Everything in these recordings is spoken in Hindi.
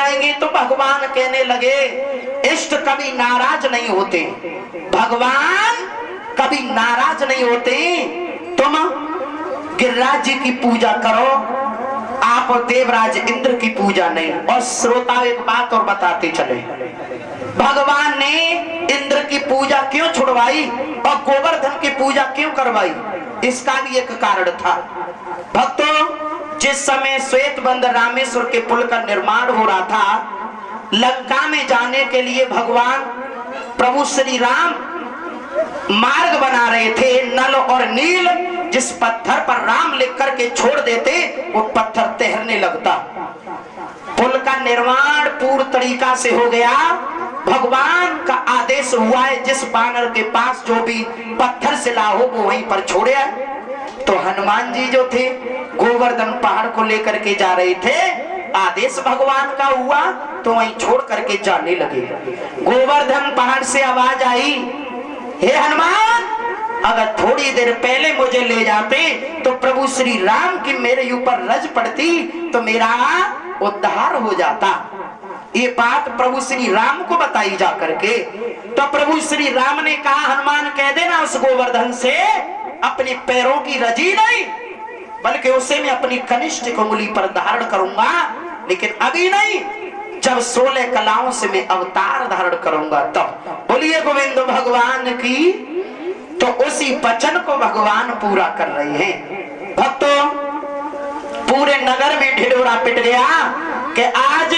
जाएंगे तो भगवान कहने लगे इष्ट कभी नाराज नहीं होते, भगवान कभी नाराज नहीं होते। तुम गिरिराज जी की पूजा करो, आप देवराज इंद्र की पूजा नहीं। और श्रोता एक बात और बताते चले, भगवान ने इंद्र की पूजा क्यों छुड़वाई और गोवर्धन की पूजा क्यों करवाई? इसका भी एक कारण था। भक्तों, जिस समय श्वेतबंध रामेश्वर के पुल का निर्माण हो रहा था, लंका में जाने के लिए भगवान प्रभु श्री राम मार्ग बना रहे थे, नल और नील। जिस पत्थर पर राम लिख करके छोड़ देते वो पत्थर तैरने लगता। पुल का निर्माण पूर्ण तरीका से हो गया, भगवान का आदेश हुआ है जिस बानर के पास जो भी पत्थर से लाहो वो वहीं पर छोड़े। तो हनुमान जी जो थे गोवर्धन पहाड़ को लेकर के जा रहे थे, आदेश भगवान का हुआ तो वहीं छोड़ करके जाने लगे। गोवर्धन पहाड़ से आवाज आई, हे हनुमान, अगर थोड़ी देर पहले मुझे ले जाते तो प्रभु श्री राम की मेरे ऊपर रज पड़ती तो मेरा उद्धार हो जाता। ये बात प्रभु श्री राम को बताई जा करके। तो प्रभु श्री राम ने कहा, हनुमान कह देना उस गोवर्धन से अपने पैरों की रजी नहीं, बल्कि उसे मैं अपनी कनिष्ठ उंगली पर धारण करूंगा, लेकिन अभी नहीं, जब 16 कलाओं से मैं अवतार धारण करूंगा तब। बोलिए गोविंद भगवान की। तो उसी वचन को भगवान पूरा कर रहे हैं। भक्तों, पूरे नगर में ढिढोरा पिट गया कि आज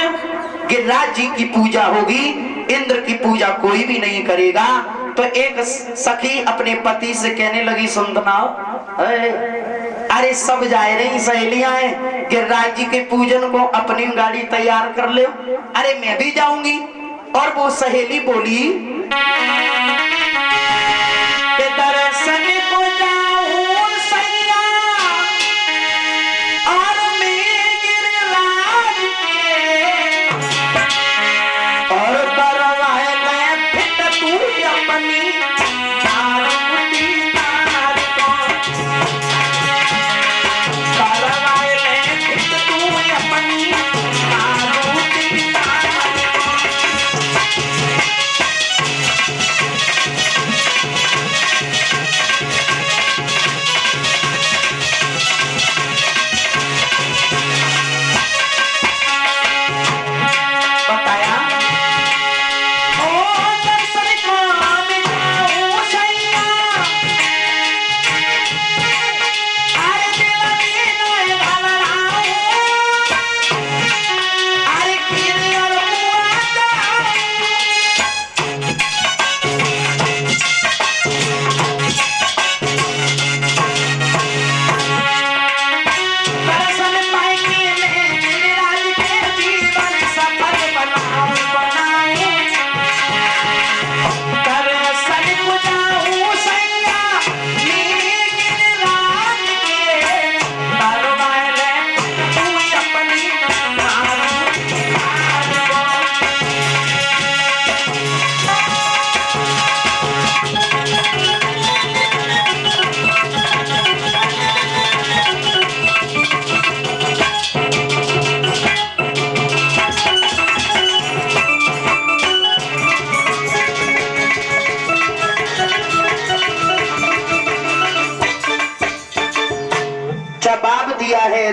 गिरिराज जी की पूजा होगी, इंद्र की पूजा कोई भी नहीं करेगा। तो एक सखी अपने पति से कहने लगी, सुनना, अरे सब जा रही सहेलियां हैं गिरिराज जी के पूजन को, अपनी गाड़ी तैयार कर ले, अरे मैं भी जाऊंगी। और वो सहेली बोली, दर्शन को जाऊं सैया और मैं गिरिराज के, और करवाए ले फिट तू अपनी दारूदी तार को, करवाए ले फिट तू अपनी दारूदी तार को।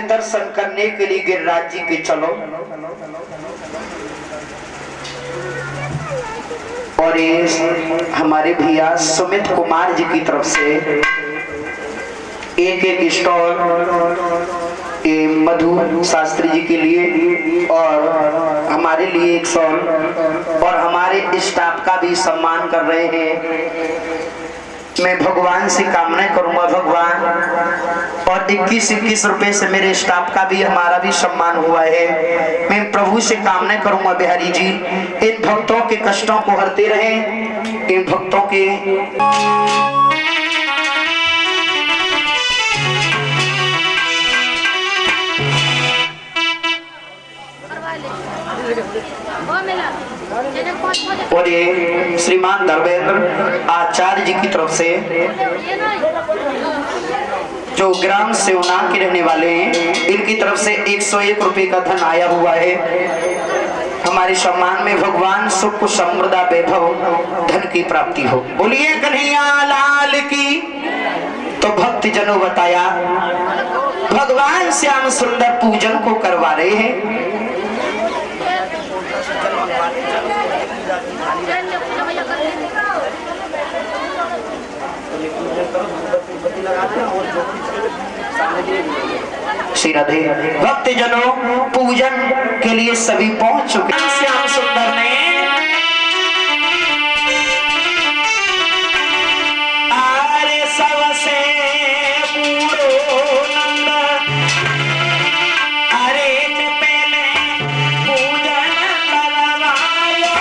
दर्शन करने के लिए गिरिराज जी के चलो। और ये हमारे भैया सुमित कुमार जी की तरफ से एक स्टॉल मधु शास्त्री जी के लिए और हमारे लिए एक स्टॉल, और हमारे स्टाफ का भी सम्मान कर रहे हैं। मैं भगवान से कामना करूंगा, भगवान, और 21-21 रुपए से मेरे स्टाफ का भी हमारा भी सम्मान हुआ है। मैं प्रभु से कामना करूंगा, बिहारी जी इन भक्तों के कष्टों को हरते रहें, इन भक्तों के और ये श्रीमान धर्मेंद्र आचार्य जी की तरफ से जो ग्राम सेवना के रहने वाले हैं, इनकी तरफ से 101 रुपए का धन आया हुआ है। हमारे सम्मान में भगवान सुख समृद्धा वैभव धन की प्राप्ति हो। बोलिए कन्हैया लाल की। तो भक्त जनों बताया भगवान श्याम सुंदर पूजन को करवा रहे हैं। श्री राधे। भक्त जनों पूजन के लिए सभी पहुंच चुके। श्याम सुंदर ने आरे सबसे पूरो नंद अरे पहले पूजन करवायो।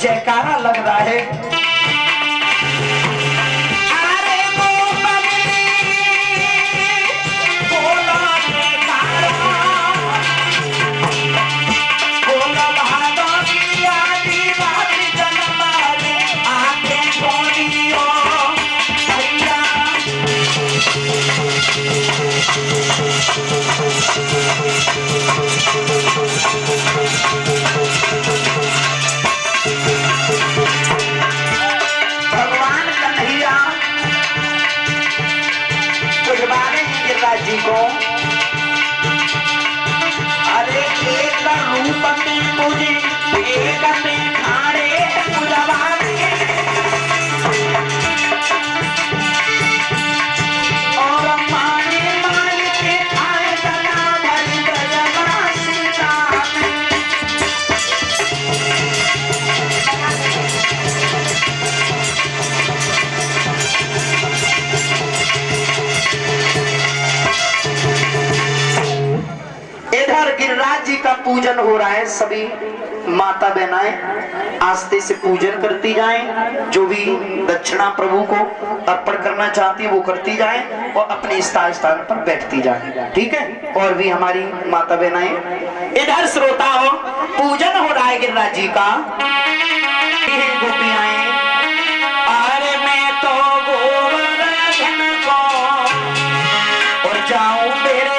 जयकारा लग रहा है। अरे बोलो जयकारा, बोलो भादो की आदिवासी जनमारी आके बोलियो भैया। जी को अरे एक रूप में मुझे एक में खाड़े बुलवाने और माने माने के खाए तना भरी ब्रजवासी इधर गिरिराज जी का पूजन हो रहा है। सभी माता बहनाएं आस्ते से पूजन करती जाएं। जो भी दक्षिणा प्रभु को अर्पण करना चाहती है वो करती जाएं और अपने स्थान पर बैठती जाएं। ठीक है। और भी हमारी माता बहनाएं इधर श्रोताओं पूजन हो रहा है गिरिराज जी का। गोपियां अरे मैं तो गोवर्धन को और जाऊं मेरे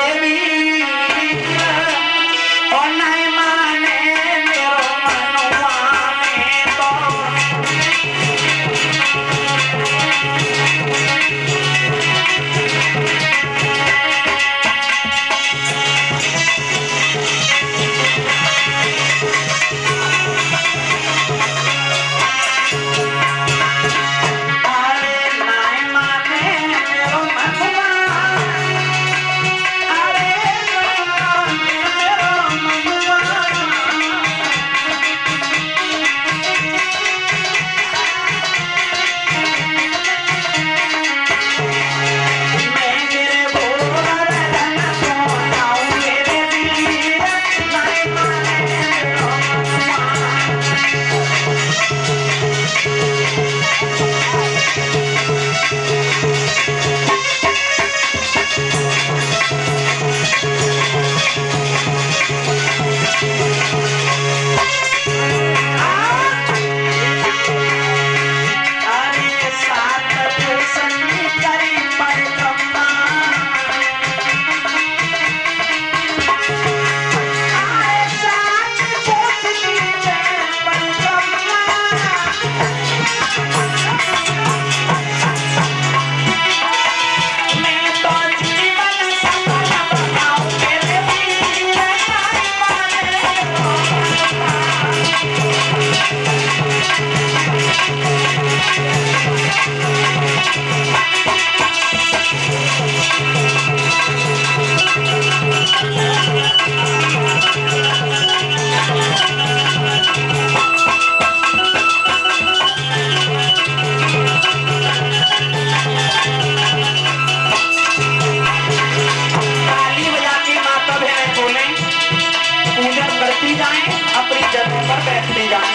पलटते जाए।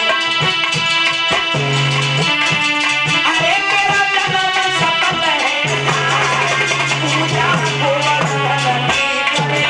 अरे तेरा जन्म सफल है, पूजा गोवर्धन की करे।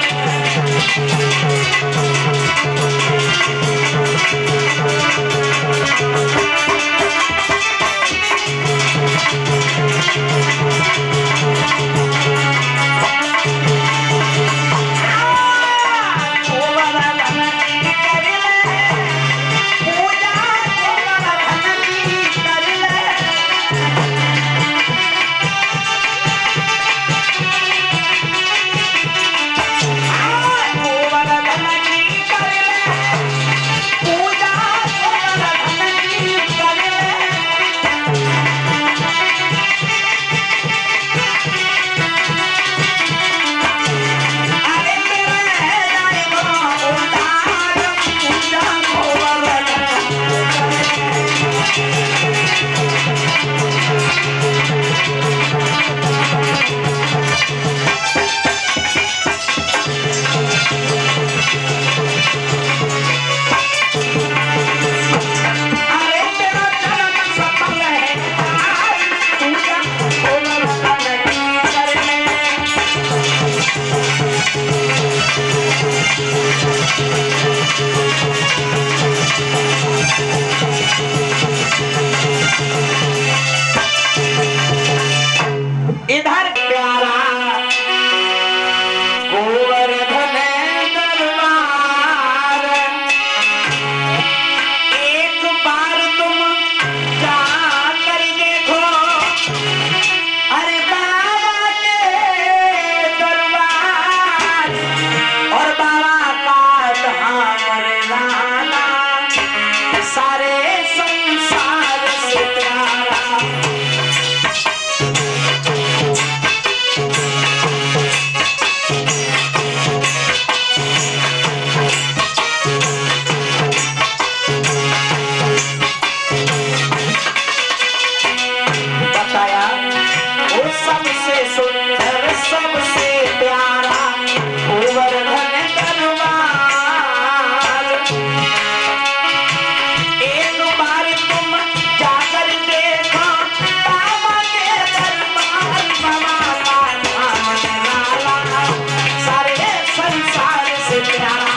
इधर प्यारा गोवर्धन दरबार, एक बार तुम जाकर देखो, अरे बाबा के दरबार, और बाबा का धाम लाना सारे संसार से प्यारा। बताया वो सबसे सुंदर सबसे प्यारा गोवर्धन दरबार, एक बार तुम जाकर देखो बाबा के दरबार, बाबा का धाम लाला सारे संसार से प्यारा।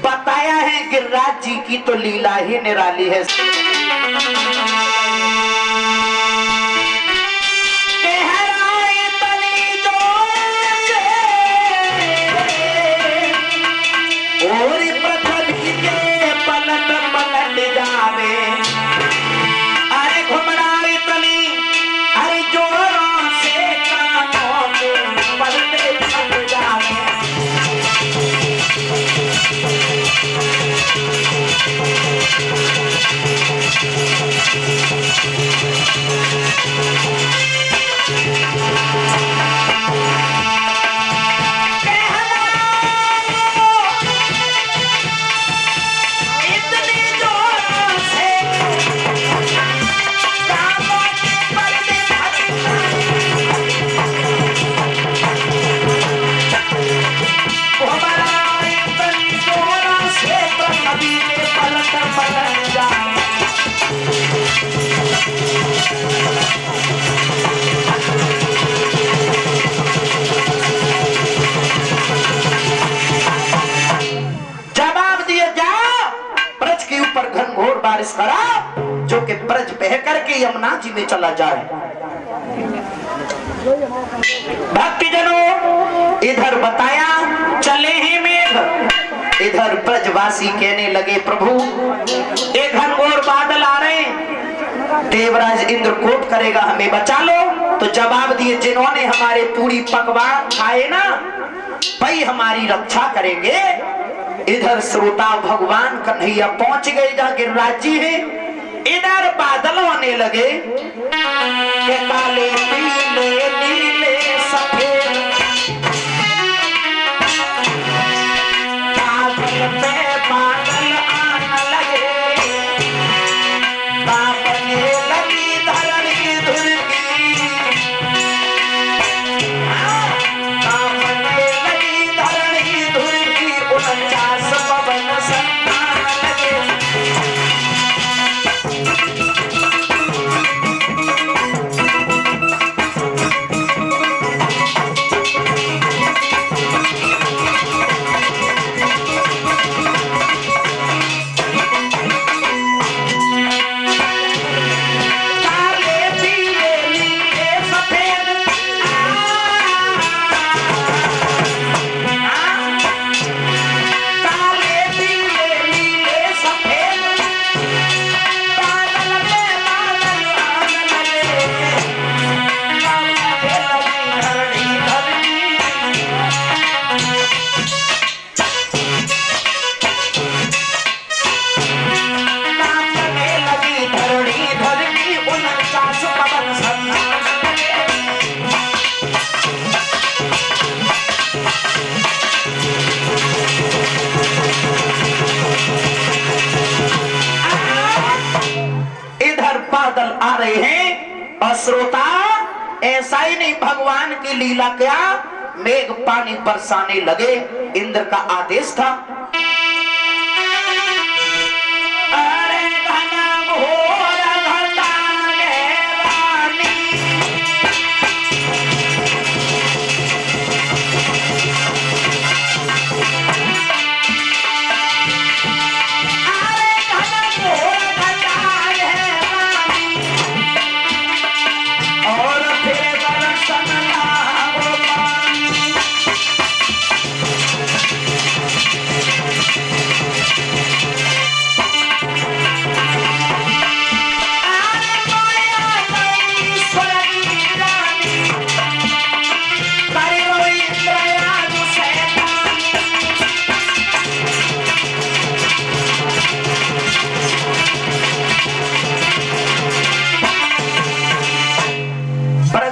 बताया है गिरिराज जी की तो लीला ही निराली है। और पृथ्वी के पलट पलट जावे, अरे घुमराए तनी अरे जोरों से कानों के पलटे चल जावे। यमुना जी में चला जाए। भक्तजनों, इधर बताया चले हैं मेघ, इधर ब्रजवासी कहने लगे प्रभु एक घनघोर बादल आ रहे, देवराज इंद्र कोप करेगा, हमें बचा लो। तो जवाब दिए जिन्होंने हमारे पूरी पकवान खाए ना भाई हमारी रक्षा करेंगे। इधर श्रोता भगवान कन्हैया पहुंच गए जहां गिरिराज जी है। इधर बादल होने लगे के काले पीले नीले सफेद, बादल पे बादल आने लगे, कांपने लगी धरती धुरकी, कांपने लगी धरती धुरकी, 49 पवन सन्नान लगे। आ रहे हैं और श्रोता ऐसा ही नहीं, भगवान की लीला क्या, मेघ पानी बरसाने लगे, इंद्र का आदेश था। अरे घनघोर घटा रानी,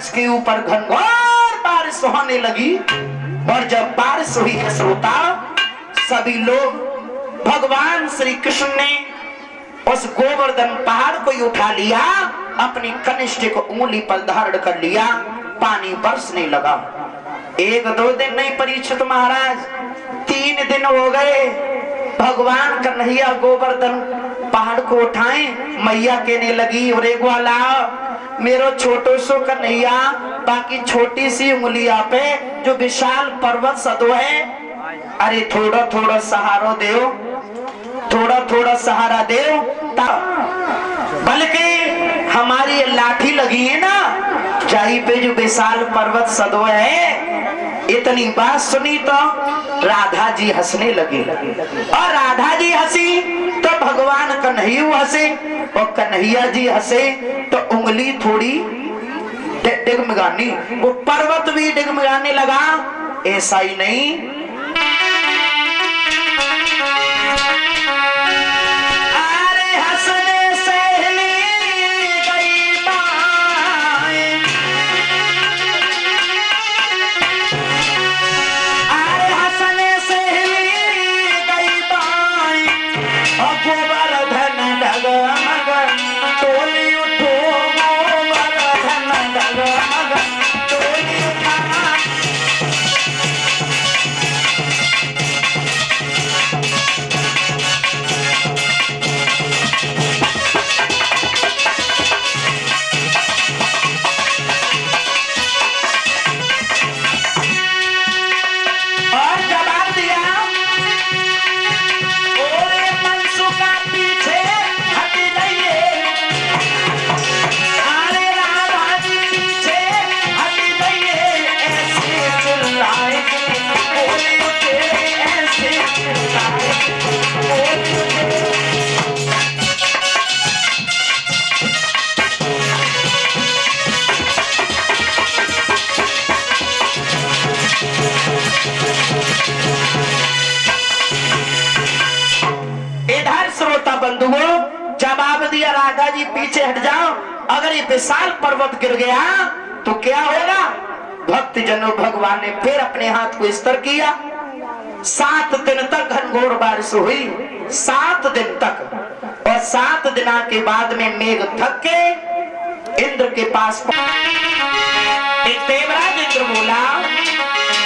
के ऊपर घनघोर बारिश होने लगी। और जब बारिश हुई है श्रोता, सभी लोग भगवान श्री कृष्ण ने उस गोवर्धन पहाड़ को ही उठा लिया, अपनी कनिष्ठ को उंगली पर धारण कर लिया, पानी बरसने लगा। 1-2 दिन नहीं परीक्षित महाराज, 3 दिन हो गए। भगवान कन्हैया गोवर्धन पहाड़ को उठाए, मैया कहने लगी अरे ग्वाला मेरो छोटो सो कन्हैया, बाकी छोटी सी उंगलिया पे जो विशाल पर्वत सदो है, अरे थोड़ा थोड़ा सहारा दो, थोड़ा थोड़ा सहारा दो। बल्कि हमारी लाठी लगी है ना, जाई पे जो विशाल पर्वत सदो है। इतनी बात सुनी तो राधा जी हंसने लगी, और राधा जी हंसी तो भगवान कन्हैया हंसे, और कन्हैया जी हंसे तो उंगली थोड़ी डिगमगानी, वो पर्वत भी डिगमगाने लगा। ऐसा ही नहीं, अरे हंसने से हिली गई बाएं, अरे हंसने से हिली गई बाएं, और गोवर्धन डगमग टोली उठो, गोवर्धन डगमग टोली उठा। इधर श्रोता बंधुओं जवाब दिया, राधा जी पीछे हट जाओ, अगर ये विशाल पर्वत गिर गया तो क्या होगा? भक्त जनों, भगवान ने फिर अपने हाथ को स्तर किया। 7 दिन तक घनघोर बारिश हुई, 7 दिन तक। और 7 दिना के बाद में मेघ थक के इंद्र के पास एक देवराज इंद्र बोला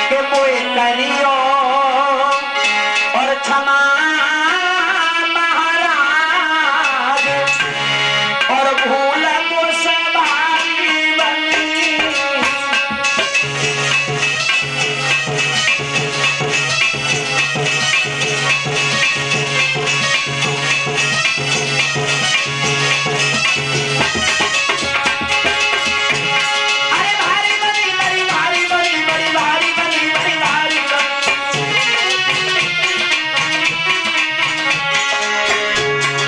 कि मोए करियो और क्षमा महाराज, और भूल को सवारी बनी। अरे भारी बनी, बड़ी भारी बनी, बड़ी भारी बनी, बड़ी भारी बनी।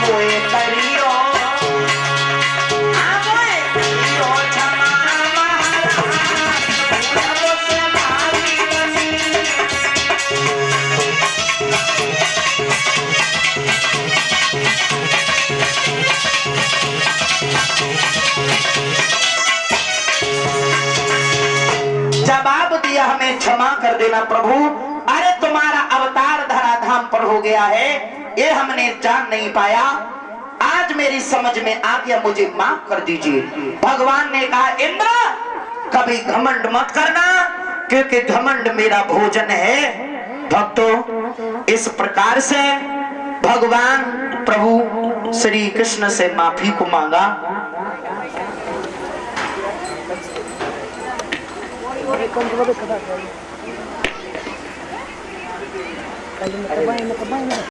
मोए करियो, मोए करियो क्षमा महाराज, भूल को सवारी बनी। जवाब दिया, हमें क्षमा कर देना प्रभु, अरे तुम्हारा अवतार धराधाम पर हो गया है, ये हमने जान नहीं पाया, आज मेरी समझ में आ गया, मुझे माफ कर दीजिए। भगवान ने कहा, इंद्र कभी घमंड मत करना, क्योंकि घमंड मेरा भोजन है। भक्तों, इस प्रकार से भगवान प्रभु श्री कृष्ण से माफी को मांगा।